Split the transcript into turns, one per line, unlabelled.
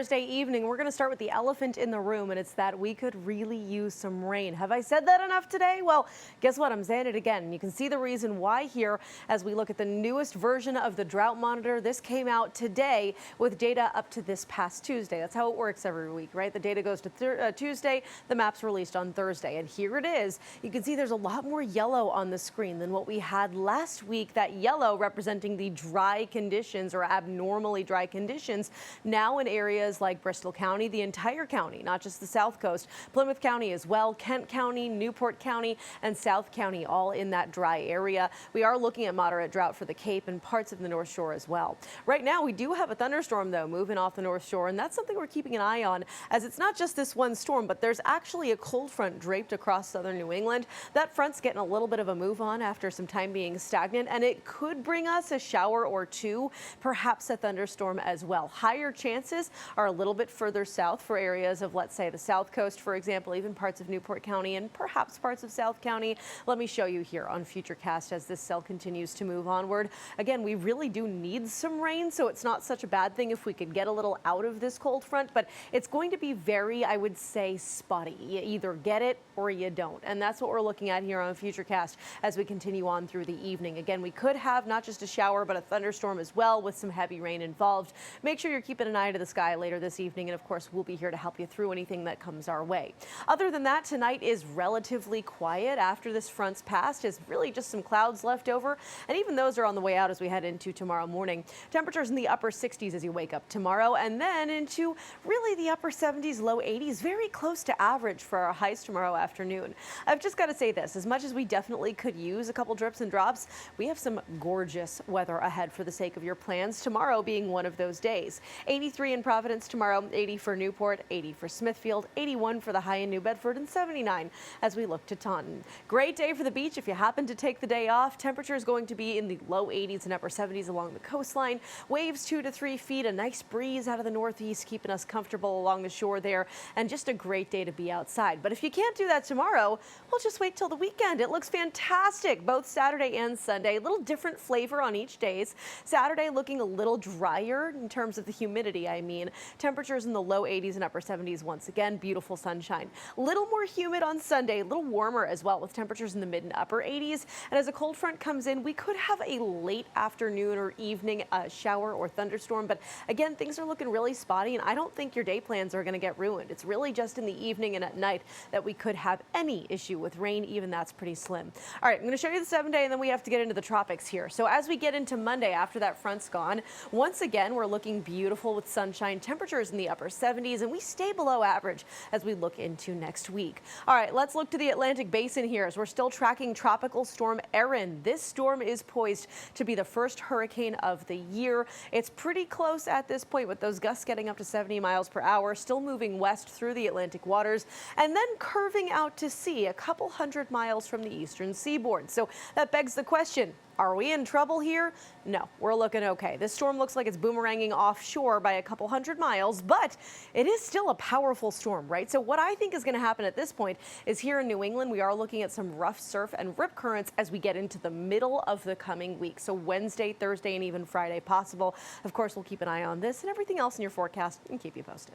Thursday evening, we're going to start with the elephant in the room, and it's that we could really use some rain. Have I said that enough today? Well, guess what? I'm saying it again. You can see the reason why here as we look at the newest version of the drought monitor. This came out today with data up to this past Tuesday. That's how it works every week, right? The data goes to Tuesday, the map's released on Thursday, and here it is. You can see there's a lot more yellow on the screen than what we had last week. That yellow representing the dry conditions or abnormally dry conditions now in areas like Bristol County, the entire county, not just the South Coast, Plymouth County as well, Kent County, Newport County, and South County, all in that dry area. We are looking at moderate drought for the Cape and parts of the North Shore as well. Right now, we do have a thunderstorm, though, moving off the North Shore, and that's something we're keeping an eye on, as it's not just this one storm, but there's actually a cold front draped across southern New England. That front's getting a little bit of a move on after some time being stagnant, and it could bring us a shower or two, perhaps a thunderstorm as well. Higher chances are a little bit further south for areas of, let's say, the South Coast, for example, even parts of Newport County and perhaps parts of South County. Let me show you here on Futurecast as this cell continues to move onward. Again, we really do need some rain, so it's not such a bad thing if we could get a little out of this cold front, but it's going to be very, I would say, spotty. You either get it or you don't, and that's what we're looking at here on Futurecast as we continue on through the evening. Again, we could have not just a shower, but a thunderstorm as well with some heavy rain involved. Make sure you're keeping an eye to the sky later this evening, and of course, we'll be here to help you through anything that comes our way. Other than that, tonight is relatively quiet after this front's passed. Is really just some clouds left over, and even those are on the way out as we head into tomorrow morning. Temperatures in the upper 60s as you wake up tomorrow, and then into really the upper 70s, low 80s, very close to average for our highs tomorrow afternoon. I've just got to say this, as much as we definitely could use a couple drips and drops, we have some gorgeous weather ahead for the sake of your plans, tomorrow being one of those days. 83 in Providence tomorrow, 80 for Newport, 80 for Smithfield, 81 for the high in New Bedford, and 79 as we look to Taunton. Great day for the beach if you happen to take the day off. Temperature is going to be in the low 80s and upper 70s along the coastline. Waves 2 to 3 feet, a nice breeze out of the northeast keeping us comfortable along the shore there, and just a great day to be outside. But if you can't do that tomorrow, we'll just wait till the weekend. It looks fantastic both Saturday and Sunday. A little different flavor on each days. Saturday looking a little drier in terms of the humidity, I mean. Temperatures in the low 80s and upper 70s once again. Beautiful sunshine. A little more humid on Sunday, a little warmer as well with temperatures in the mid and upper 80s. And as a cold front comes in, we could have a late afternoon or evening shower or thunderstorm. But again, things are looking really spotty, and I don't think your day plans are going to get ruined. It's really just in the evening and at night that we could have any issue with rain. Even that's pretty slim. All right, I'm going to show you the 7-day, and then we have to get into the tropics here. So as we get into Monday after that front's gone, once again, we're looking beautiful with sunshine, temperatures in the upper 70s, and we stay below average as we look into next week. All right, let's look to the Atlantic Basin here as we're still tracking Tropical Storm Erin. This storm is poised to be the first hurricane of the year. It's pretty close at this point with those gusts getting up to 70 miles per hour, still moving west through the Atlantic waters, and then curving out to sea a couple hundred miles from the eastern seaboard. So that begs the question, are we in trouble here? No, we're looking okay. This storm looks like it's boomeranging offshore by a couple hundred miles, but it is still a powerful storm, right? So what I think is going to happen at this point is here in New England, we are looking at some rough surf and rip currents as we get into the middle of the coming week. So Wednesday, Thursday, and even Friday possible. Of course, we'll keep an eye on this and everything else in your forecast and keep you posted.